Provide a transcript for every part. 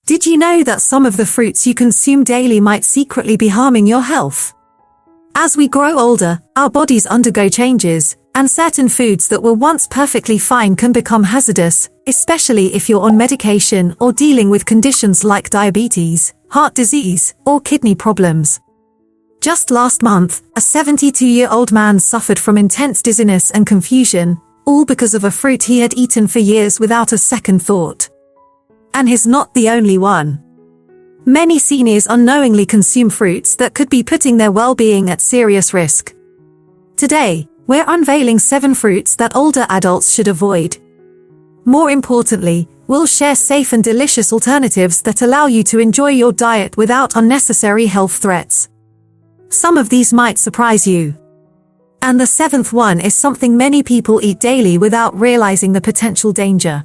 Did you know that some of the fruits you consume daily might secretly be harming your health? As we grow older, our bodies undergo changes, and certain foods that were once perfectly fine can become hazardous, especially if you're on medication or dealing with conditions like diabetes, heart disease, or kidney problems. Just last month, a 72-year-old man suffered from intense dizziness and confusion, all because of a fruit he had eaten for years without a second thought. And he's not the only one. Many seniors unknowingly consume fruits that could be putting their well-being at serious risk. Today, we're unveiling 7 fruits that older adults should avoid. More importantly, we'll share safe and delicious alternatives that allow you to enjoy your diet without unnecessary health threats. Some of these might surprise you. And the 7th one is something many people eat daily without realizing the potential danger.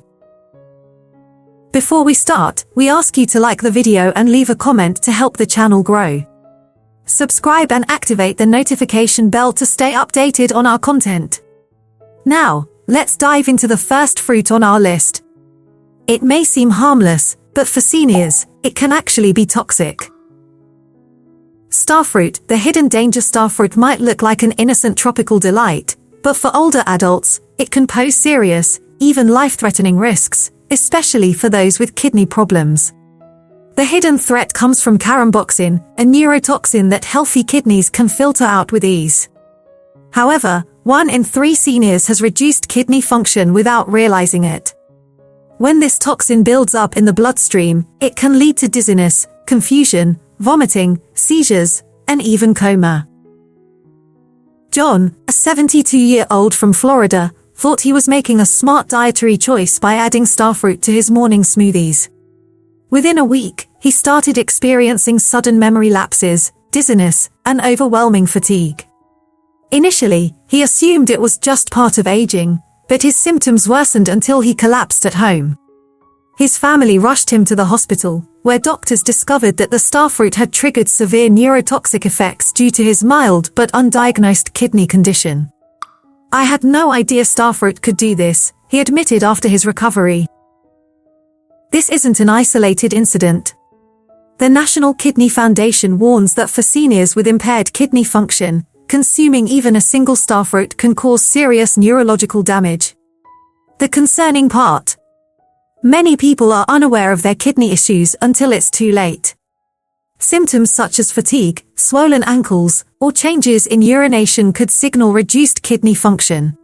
Before we start, we ask you to like the video and leave a comment to help the channel grow. Subscribe and activate the notification bell to stay updated on our content. Now, let's dive into the first fruit on our list. It may seem harmless, but for seniors, it can actually be toxic. Starfruit. The hidden danger. Starfruit might look like an innocent tropical delight, but for older adults, it can pose serious, even life-threatening risks, especially for those with kidney problems. The hidden threat comes from caramboxin, a neurotoxin that healthy kidneys can filter out with ease. However, 1 in 3 seniors has reduced kidney function without realizing it. When this toxin builds up in the bloodstream, it can lead to dizziness, confusion, vomiting, seizures, and even coma. John, a 72-year-old from Florida, thought he was making a smart dietary choice by adding starfruit to his morning smoothies. Within a week, he started experiencing sudden memory lapses, dizziness, and overwhelming fatigue. Initially, he assumed it was just part of aging, but his symptoms worsened until he collapsed at home. His family rushed him to the hospital, where doctors discovered that the starfruit had triggered severe neurotoxic effects due to his mild but undiagnosed kidney condition. "I had no idea starfruit could do this," he admitted after his recovery. This isn't an isolated incident. The National Kidney Foundation warns that for seniors with impaired kidney function, consuming even a single starfruit can cause serious neurological damage. The concerning part: many people are unaware of their kidney issues until it's too late. Symptoms such as fatigue, swollen ankles, or changes in urination could signal reduced kidney function.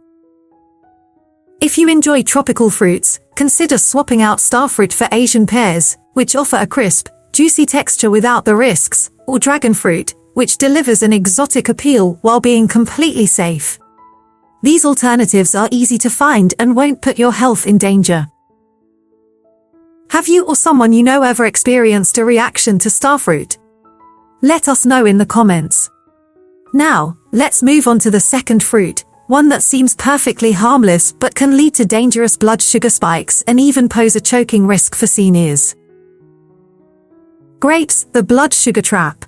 If you enjoy tropical fruits, consider swapping out starfruit for Asian pears, which offer a crisp, juicy texture without the risks, or dragon fruit, which delivers an exotic appeal while being completely safe. These alternatives are easy to find and won't put your health in danger. Have you or someone you know ever experienced a reaction to starfruit? Let us know in the comments. Now, let's move on to the second fruit, one that seems perfectly harmless but can lead to dangerous blood sugar spikes and even pose a choking risk for seniors. Grapes. The blood sugar trap.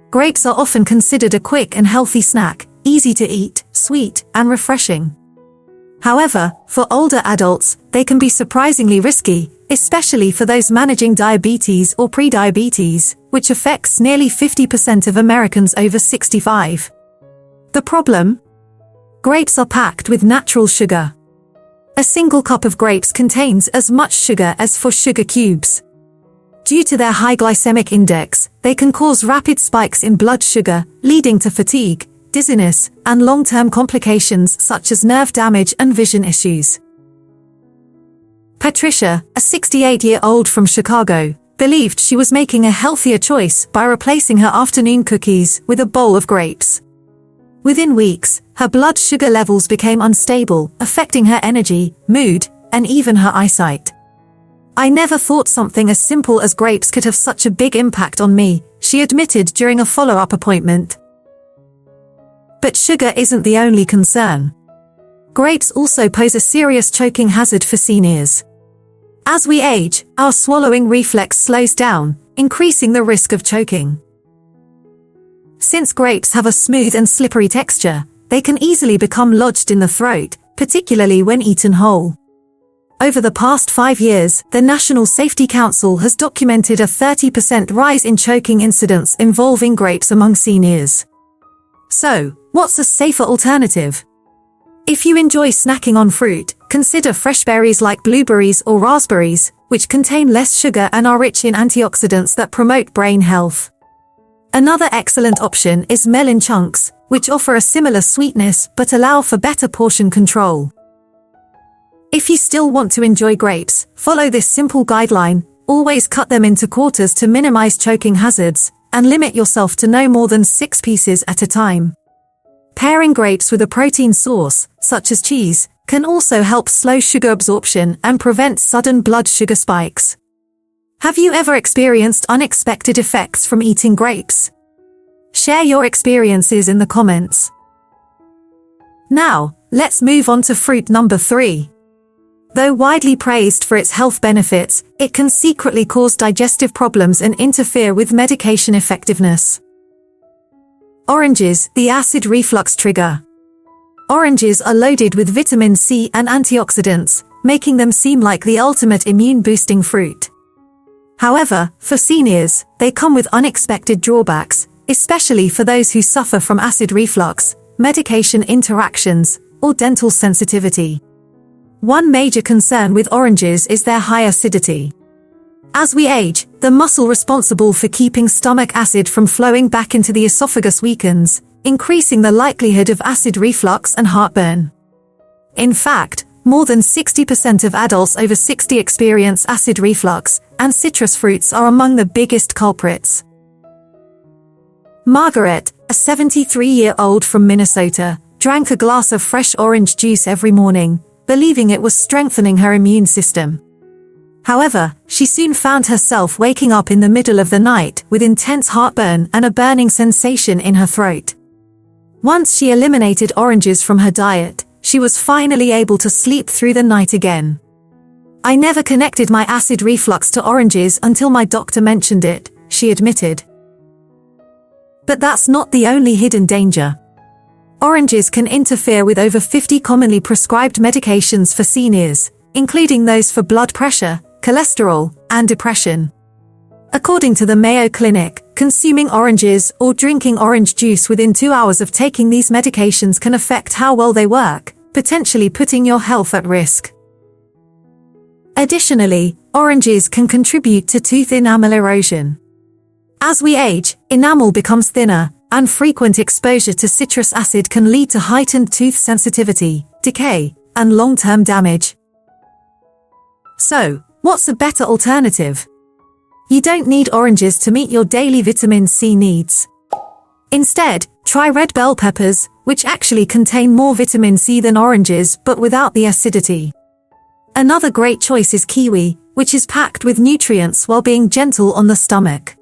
Grapes are often considered a quick and healthy snack, easy to eat, sweet, and refreshing. However, for older adults, they can be surprisingly risky, especially for those managing diabetes or prediabetes, which affects nearly 50% of Americans over 65. The problem? Grapes are packed with natural sugar. A single cup of grapes contains as much sugar as 4 sugar cubes. Due to their high glycemic index, they can cause rapid spikes in blood sugar, leading to fatigue, dizziness, and long-term complications such as nerve damage and vision issues. Patricia, a 68-year-old from Chicago, believed she was making a healthier choice by replacing her afternoon cookies with a bowl of grapes. Within weeks, her blood sugar levels became unstable, affecting her energy, mood, and even her eyesight. "I never thought something as simple as grapes could have such a big impact on me," she admitted during a follow-up appointment. But sugar isn't the only concern. Grapes also pose a serious choking hazard for seniors. As we age, our swallowing reflex slows down, increasing the risk of choking. Since grapes have a smooth and slippery texture, they can easily become lodged in the throat, particularly when eaten whole. Over the past 5 years, the National Safety Council has documented a 30% rise in choking incidents involving grapes among seniors. So, what's a safer alternative? If you enjoy snacking on fruit, consider fresh berries like blueberries or raspberries, which contain less sugar and are rich in antioxidants that promote brain health. Another excellent option is melon chunks, which offer a similar sweetness but allow for better portion control. If you still want to enjoy grapes, follow this simple guideline: always cut them into quarters to minimize choking hazards, and limit yourself to no more than 6 pieces at a time. Pairing grapes with a protein source, such as cheese, can also help slow sugar absorption and prevent sudden blood sugar spikes. Have you ever experienced unexpected effects from eating grapes? Share your experiences in the comments. Now, let's move on to fruit number 3. Though widely praised for its health benefits, it can secretly cause digestive problems and interfere with medication effectiveness. Oranges, the acid reflux trigger. Oranges are loaded with vitamin C and antioxidants, making them seem like the ultimate immune-boosting fruit. However, for seniors, they come with unexpected drawbacks, especially for those who suffer from acid reflux, medication interactions, or dental sensitivity. One major concern with oranges is their high acidity. As we age, the muscle responsible for keeping stomach acid from flowing back into the esophagus weakens, increasing the likelihood of acid reflux and heartburn. In fact, more than 60% of adults over 60 experience acid reflux, and citrus fruits are among the biggest culprits. Margaret, a 73-year-old from Minnesota, drank a glass of fresh orange juice every morning, believing it was strengthening her immune system. However, she soon found herself waking up in the middle of the night with intense heartburn and a burning sensation in her throat. Once she eliminated oranges from her diet, she was finally able to sleep through the night again. "I never connected my acid reflux to oranges until my doctor mentioned it," she admitted. But that's not the only hidden danger. Oranges can interfere with over 50 commonly prescribed medications for seniors, including those for blood pressure, cholesterol, and depression. According to the Mayo Clinic, consuming oranges or drinking orange juice within 2 hours of taking these medications can affect how well they work, potentially putting your health at risk. Additionally, oranges can contribute to tooth enamel erosion. As we age, enamel becomes thinner, and frequent exposure to citrus acid can lead to heightened tooth sensitivity, decay, and long-term damage. So, what's a better alternative? You don't need oranges to meet your daily vitamin C needs. Instead, try red bell peppers, which actually contain more vitamin C than oranges but without the acidity. Another great choice is kiwi, which is packed with nutrients while being gentle on the stomach.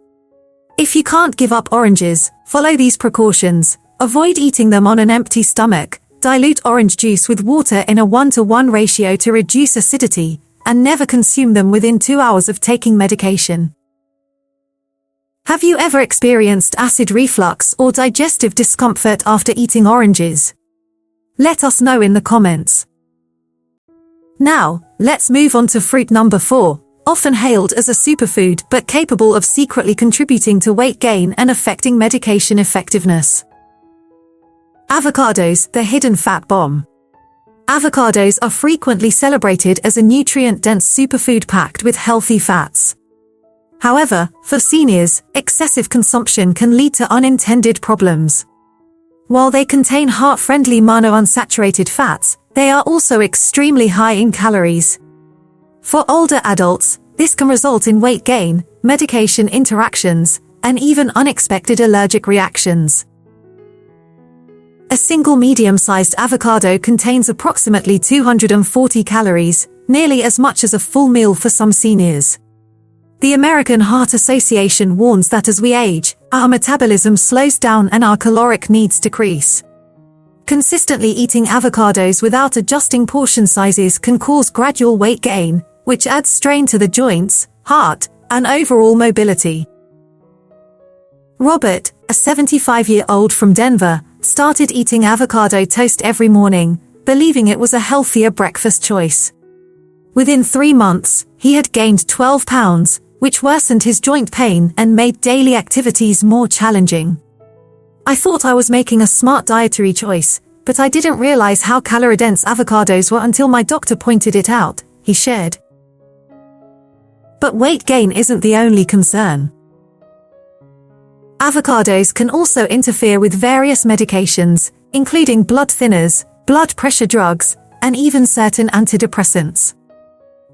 If you can't give up oranges, follow these precautions. Avoid eating them on an empty stomach, dilute orange juice with water in a 1-to-1 ratio to reduce acidity, and never consume them within 2 hours of taking medication. Have you ever experienced acid reflux or digestive discomfort after eating oranges? Let us know in the comments. Now, let's move on to fruit number 4. Often hailed as a superfood but capable of secretly contributing to weight gain and affecting medication effectiveness. Avocados, the hidden fat bomb. Avocados are frequently celebrated as a nutrient-dense superfood packed with healthy fats. However, for seniors, excessive consumption can lead to unintended problems. While they contain heart-friendly monounsaturated fats, they are also extremely high in calories. For older adults, this can result in weight gain, medication interactions, and even unexpected allergic reactions. A single medium-sized avocado contains approximately 240 calories, nearly as much as a full meal for some seniors. The American Heart Association warns that as we age, our metabolism slows down and our caloric needs decrease. Consistently eating avocados without adjusting portion sizes can cause gradual weight gain, which adds strain to the joints, heart, and overall mobility. Robert, a 75-year-old from Denver, started eating avocado toast every morning, believing it was a healthier breakfast choice. Within 3 months, he had gained 12 pounds, which worsened his joint pain and made daily activities more challenging. I thought I was making a smart dietary choice, but I didn't realize how calorie-dense avocados were until my doctor pointed it out, he shared. But weight gain isn't the only concern. Avocados can also interfere with various medications, including blood thinners, blood pressure drugs, and even certain antidepressants.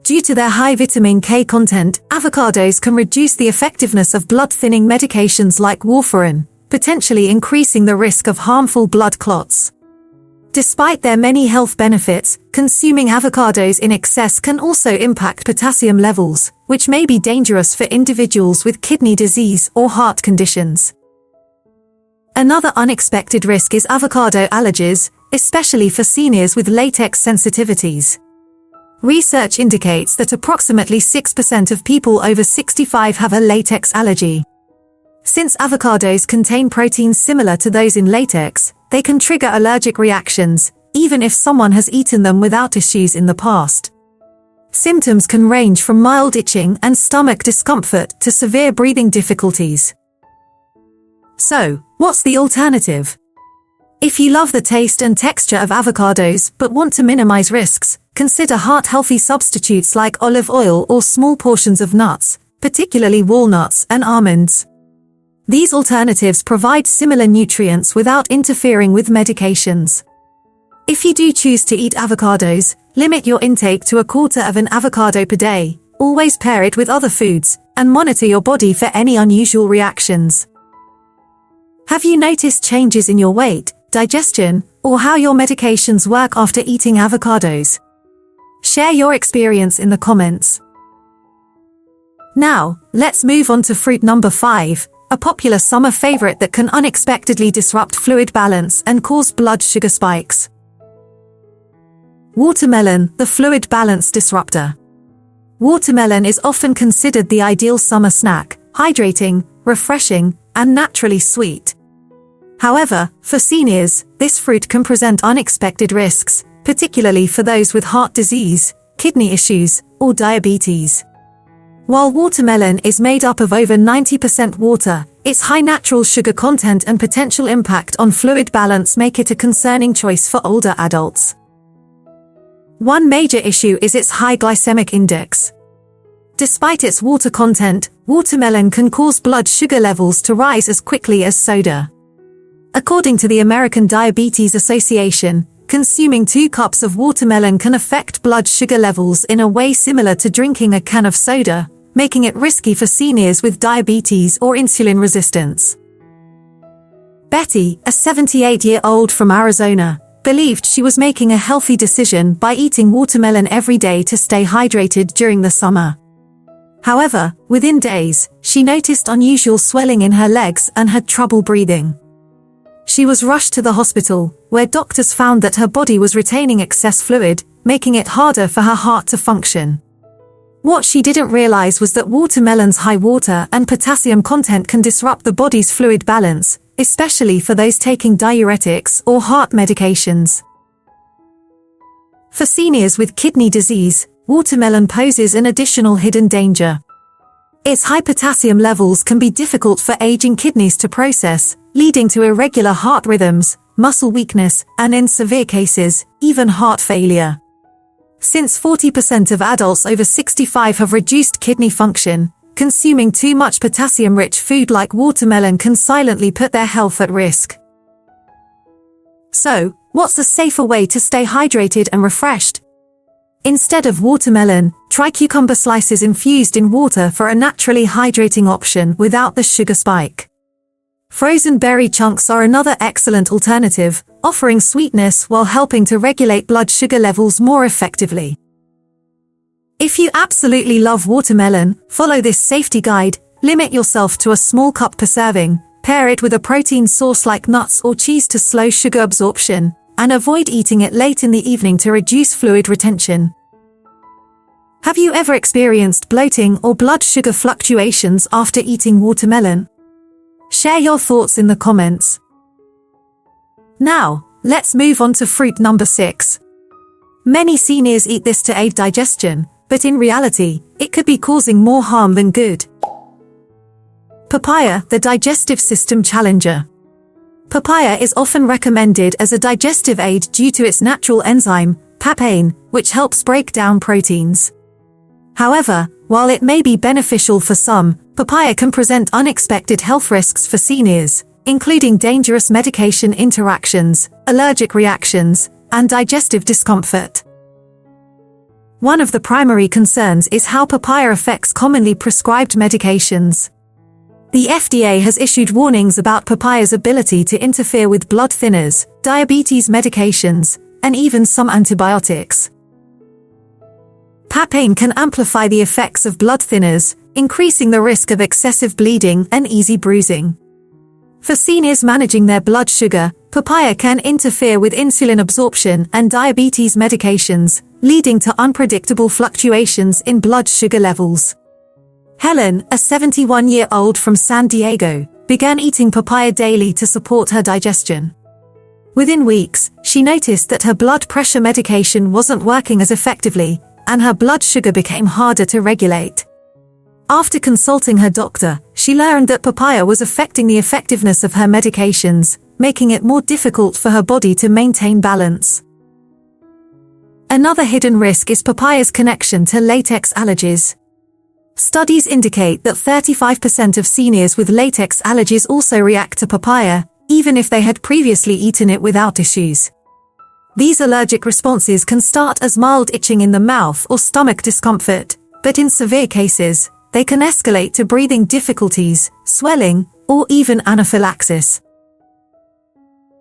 Due to their high vitamin K content, avocados can reduce the effectiveness of blood-thinning medications like warfarin, potentially increasing the risk of harmful blood clots. Despite their many health benefits, consuming avocados in excess can also impact potassium levels, which may be dangerous for individuals with kidney disease or heart conditions. Another unexpected risk is avocado allergies, especially for seniors with latex sensitivities. Research indicates that approximately 6% of people over 65 have a latex allergy. Since avocados contain proteins similar to those in latex, they can trigger allergic reactions, even if someone has eaten them without issues in the past. Symptoms can range from mild itching and stomach discomfort to severe breathing difficulties. So, what's the alternative? If you love the taste and texture of avocados but want to minimize risks, consider heart-healthy substitutes like olive oil or small portions of nuts, particularly walnuts and almonds. These alternatives provide similar nutrients without interfering with medications. If you do choose to eat avocados, limit your intake to 1/4 of an avocado per day, always pair it with other foods, and monitor your body for any unusual reactions. Have you noticed changes in your weight, digestion, or how your medications work after eating avocados? Share your experience in the comments. Now, let's move on to fruit number 5. A popular summer favorite that can unexpectedly disrupt fluid balance and cause blood sugar spikes. Watermelon, the fluid balance disruptor. Watermelon is often considered the ideal summer snack, hydrating, refreshing, and naturally sweet. However, for seniors, this fruit can present unexpected risks, particularly for those with heart disease, kidney issues, or diabetes. While watermelon is made up of over 90% water, its high natural sugar content and potential impact on fluid balance make it a concerning choice for older adults. One major issue is its high glycemic index. Despite its water content, watermelon can cause blood sugar levels to rise as quickly as soda. According to the American Diabetes Association, consuming 2 cups of watermelon can affect blood sugar levels in a way similar to drinking a can of soda, making it risky for seniors with diabetes or insulin resistance. Betty, a 78-year-old from Arizona, believed she was making a healthy decision by eating watermelon every day to stay hydrated during the summer. However, within days, she noticed unusual swelling in her legs and had trouble breathing. She was rushed to the hospital, where doctors found that her body was retaining excess fluid, making it harder for her heart to function. What she didn't realize was that watermelon's high water and potassium content can disrupt the body's fluid balance, especially for those taking diuretics or heart medications. For seniors with kidney disease, watermelon poses an additional hidden danger. Its high potassium levels can be difficult for aging kidneys to process, leading to irregular heart rhythms, muscle weakness, and in severe cases, even heart failure. Since 40% of adults over 65 have reduced kidney function, consuming too much potassium-rich food like watermelon can silently put their health at risk. So, what's a safer way to stay hydrated and refreshed? Instead of watermelon, try cucumber slices infused in water for a naturally hydrating option without the sugar spike. Frozen berry chunks are another excellent alternative, offering sweetness while helping to regulate blood sugar levels more effectively. If you absolutely love watermelon, follow this safety guide, limit yourself to a small cup per serving, pair it with a protein source like nuts or cheese to slow sugar absorption, and avoid eating it late in the evening to reduce fluid retention. Have you ever experienced bloating or blood sugar fluctuations after eating watermelon? Share your thoughts in the comments. Now, let's move on to fruit number 6. Many seniors eat this to aid digestion, but in reality, it could be causing more harm than good. Papaya, the digestive system challenger. Papaya is often recommended as a digestive aid due to its natural enzyme, papain, which helps break down proteins. However, while it may be beneficial for some, papaya can present unexpected health risks for seniors, including dangerous medication interactions, allergic reactions, and digestive discomfort. One of the primary concerns is how papaya affects commonly prescribed medications. The FDA has issued warnings about papaya's ability to interfere with blood thinners, diabetes medications, and even some antibiotics. Papain can amplify the effects of blood thinners, increasing the risk of excessive bleeding and easy bruising. For seniors managing their blood sugar, papaya can interfere with insulin absorption and diabetes medications, leading to unpredictable fluctuations in blood sugar levels. Helen, a 71-year-old from San Diego, began eating papaya daily to support her digestion. Within weeks, she noticed that her blood pressure medication wasn't working as effectively, and her blood sugar became harder to regulate. After consulting her doctor, she learned that papaya was affecting the effectiveness of her medications, making it more difficult for her body to maintain balance. Another hidden risk is papaya's connection to latex allergies. Studies indicate that 35% of seniors with latex allergies also react to papaya, even if they had previously eaten it without issues. These allergic responses can start as mild itching in the mouth or stomach discomfort, but in severe cases, they can escalate to breathing difficulties, swelling, or even anaphylaxis.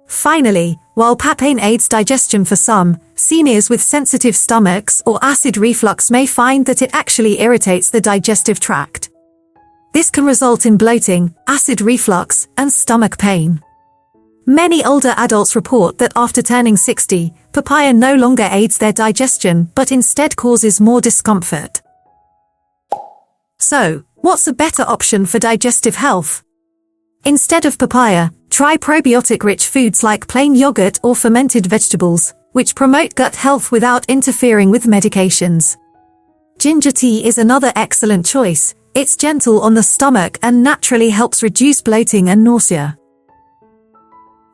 Finally, while papain aids digestion for some, seniors with sensitive stomachs or acid reflux may find that it actually irritates the digestive tract. This can result in bloating, acid reflux, and stomach pain. Many older adults report that after turning 60, papaya no longer aids their digestion but instead causes more discomfort. So, what's a better option for digestive health? Instead of papaya, try probiotic-rich foods like plain yogurt or fermented vegetables, which promote gut health without interfering with medications. Ginger tea is another excellent choice. It's gentle on the stomach and naturally helps reduce bloating and nausea.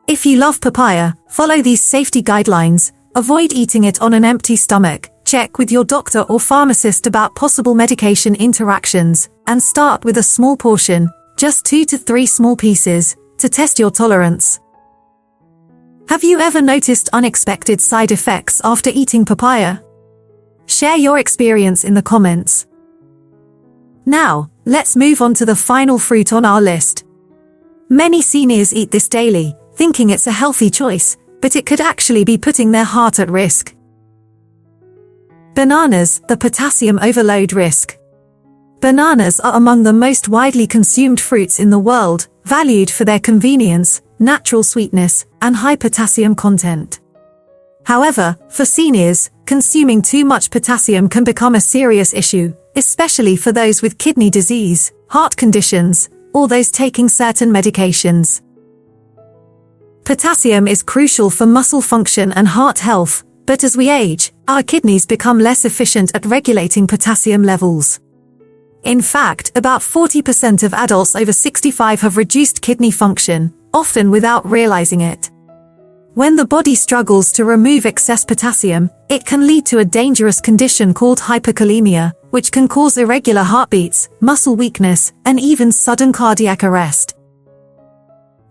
If you love papaya, follow these safety guidelines. Avoid eating it on an empty stomach. Check with your doctor or pharmacist about possible medication interactions, and start with a small portion, just 2 to 3 small pieces, to test your tolerance. Have you ever noticed unexpected side effects after eating papaya? Share your experience in the comments. Now, let's move on to the final fruit on our list. Many seniors eat this daily, thinking it's a healthy choice, but it could actually be putting their heart at risk. Bananas, the potassium overload risk. Bananas are among the most widely consumed fruits in the world, valued for their convenience, natural sweetness, and high potassium content. However, for seniors, consuming too much potassium can become a serious issue, especially for those with kidney disease, heart conditions, or those taking certain medications. Potassium is crucial for muscle function and heart health, but as we age, our kidneys become less efficient at regulating potassium levels. In fact, about 40% of adults over 65 have reduced kidney function, often without realizing it. When the body struggles to remove excess potassium, it can lead to a dangerous condition called hyperkalemia, which can cause irregular heartbeats, muscle weakness, and even sudden cardiac arrest.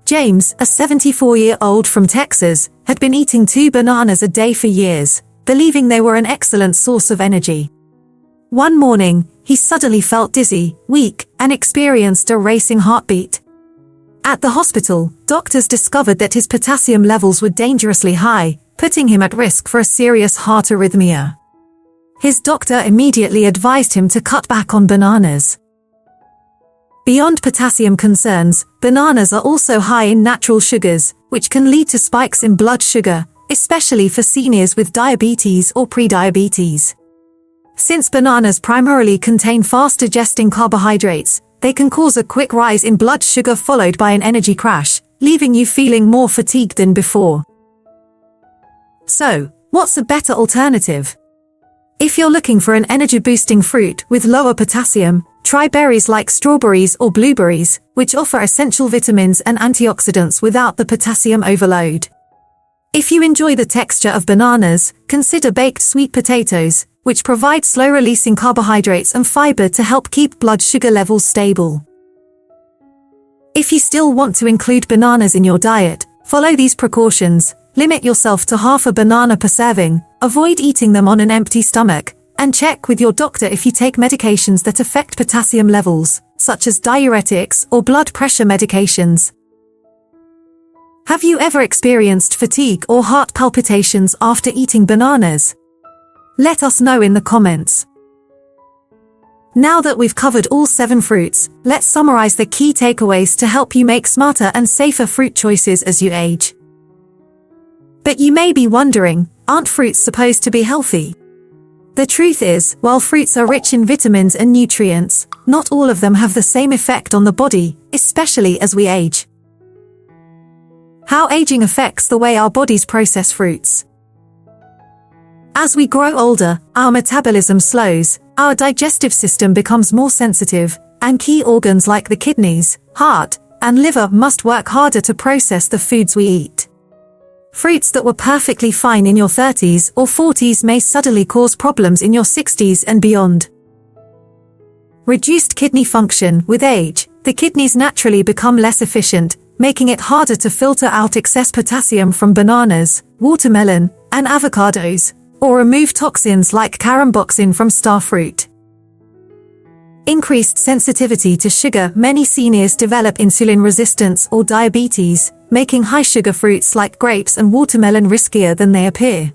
James, a 74-year-old from Texas, had been eating 2 bananas a day for years, believing they were an excellent source of energy. One morning, he suddenly felt dizzy, weak, and experienced a racing heartbeat. At the hospital, doctors discovered that his potassium levels were dangerously high, putting him at risk for a serious heart arrhythmia. His doctor immediately advised him to cut back on bananas. Beyond potassium concerns, bananas are also high in natural sugars, which can lead to spikes in blood sugar, especially for seniors with diabetes or prediabetes. Since bananas primarily contain fast-digesting carbohydrates, they can cause a quick rise in blood sugar followed by an energy crash, leaving you feeling more fatigued than before. So, what's a better alternative? If you're looking for an energy-boosting fruit with lower potassium, try berries like strawberries or blueberries, which offer essential vitamins and antioxidants without the potassium overload. If you enjoy the texture of bananas, consider baked sweet potatoes, which provide slow-releasing carbohydrates and fiber to help keep blood sugar levels stable. If you still want to include bananas in your diet, follow these precautions. Limit yourself to half a banana per serving, avoid eating them on an empty stomach, and check with your doctor if you take medications that affect potassium levels, such as diuretics or blood pressure medications. Have you ever experienced fatigue or heart palpitations after eating bananas? Let us know in the comments. Now that we've covered all 7 fruits, let's summarize the key takeaways to help you make smarter and safer fruit choices as you age. But you may be wondering, aren't fruits supposed to be healthy? The truth is, while fruits are rich in vitamins and nutrients, not all of them have the same effect on the body, especially as we age. How aging affects the way our bodies process fruits. As we grow older, our metabolism slows, our digestive system becomes more sensitive, and key organs like the kidneys, heart, and liver must work harder to process the foods we eat. Fruits that were perfectly fine in your 30s or 40s may suddenly cause problems in your 60s and beyond. Reduced kidney function. With age, the kidneys naturally become less efficient, making it harder to filter out excess potassium from bananas, watermelon, and avocados, or remove toxins like caramboxin from starfruit. Increased sensitivity to sugar. Many seniors develop insulin resistance or diabetes, making high-sugar fruits like grapes and watermelon riskier than they appear.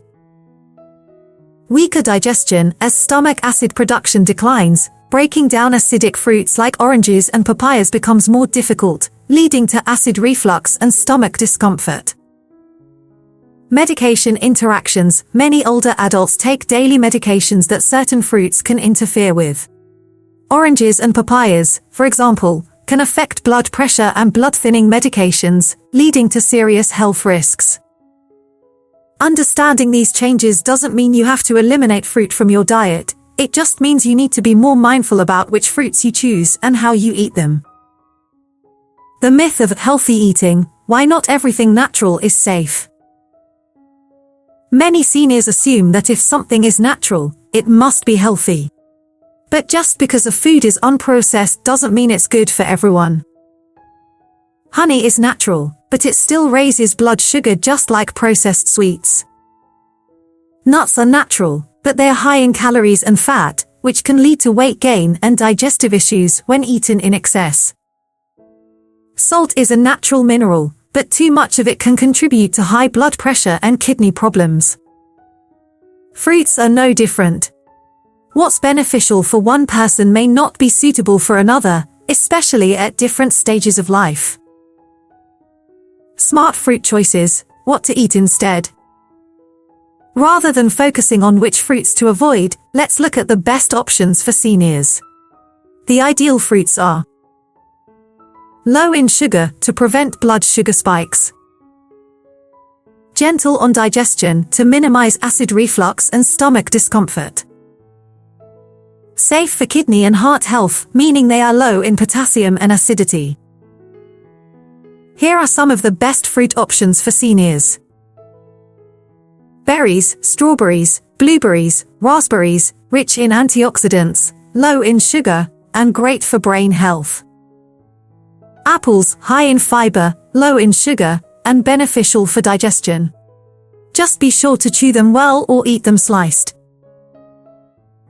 Weaker digestion. As stomach acid production declines, breaking down acidic fruits like oranges and papayas becomes more difficult, leading to acid reflux and stomach discomfort. Medication interactions. Many older adults take daily medications that certain fruits can interfere with. Oranges and papayas, for example, can affect blood pressure and blood-thinning medications, leading to serious health risks. Understanding these changes doesn't mean you have to eliminate fruit from your diet, it just means you need to be more mindful about which fruits you choose and how you eat them. The myth of healthy eating. Why not everything natural is safe? Many seniors assume that if something is natural, it must be healthy. But just because a food is unprocessed doesn't mean it's good for everyone. Honey is natural, but it still raises blood sugar just like processed sweets. Nuts are natural, but they are high in calories and fat, which can lead to weight gain and digestive issues when eaten in excess. Salt is a natural mineral, but too much of it can contribute to high blood pressure and kidney problems. Fruits are no different. What's beneficial for one person may not be suitable for another, especially at different stages of life. Smart fruit choices. What to eat instead. Rather than focusing on which fruits to avoid, let's look at the best options for seniors. The ideal fruits are low in sugar to prevent blood sugar spikes, gentle on digestion to minimize acid reflux and stomach discomfort, safe for kidney and heart health, meaning they are low in potassium and acidity. Here are some of the best fruit options for seniors. Berries, strawberries, blueberries, raspberries, rich in antioxidants, low in sugar, and great for brain health. Apples, high in fiber, low in sugar, and beneficial for digestion. Just be sure to chew them well or eat them sliced.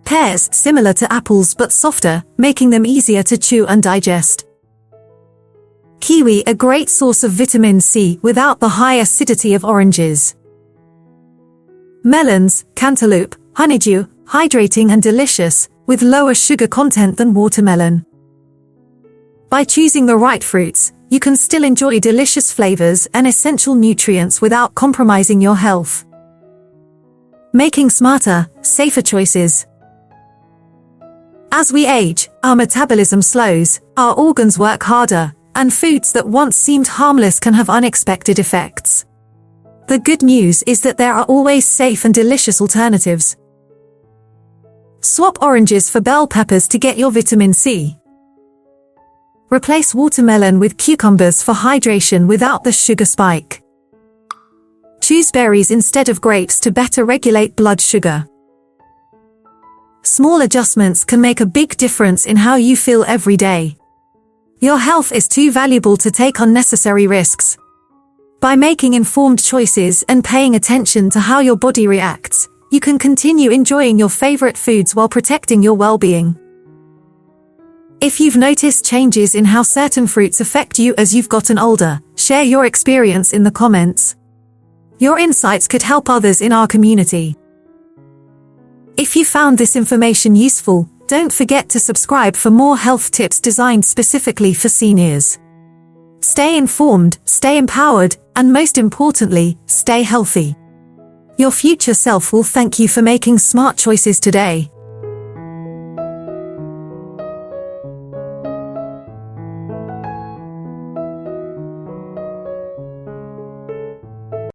Pears, similar to apples but softer, making them easier to chew and digest. Kiwi, a great source of vitamin C without the high acidity of oranges. Melons, cantaloupe, honeydew, hydrating and delicious, with lower sugar content than watermelon. By choosing the right fruits, you can still enjoy delicious flavors and essential nutrients without compromising your health. Making smarter, safer choices. As we age, our metabolism slows, our organs work harder, and foods that once seemed harmless can have unexpected effects. The good news is that there are always safe and delicious alternatives. Swap oranges for bell peppers to get your vitamin C. Replace watermelon with cucumbers for hydration without the sugar spike. Choose berries instead of grapes to better regulate blood sugar. Small adjustments can make a big difference in how you feel every day. Your health is too valuable to take unnecessary risks. By making informed choices and paying attention to how your body reacts, you can continue enjoying your favorite foods while protecting your well-being. If you've noticed changes in how certain fruits affect you as you've gotten older, share your experience in the comments. Your insights could help others in our community. If you found this information useful, don't forget to subscribe for more health tips designed specifically for seniors. Stay informed, stay empowered, and most importantly, stay healthy. Your future self will thank you for making smart choices today.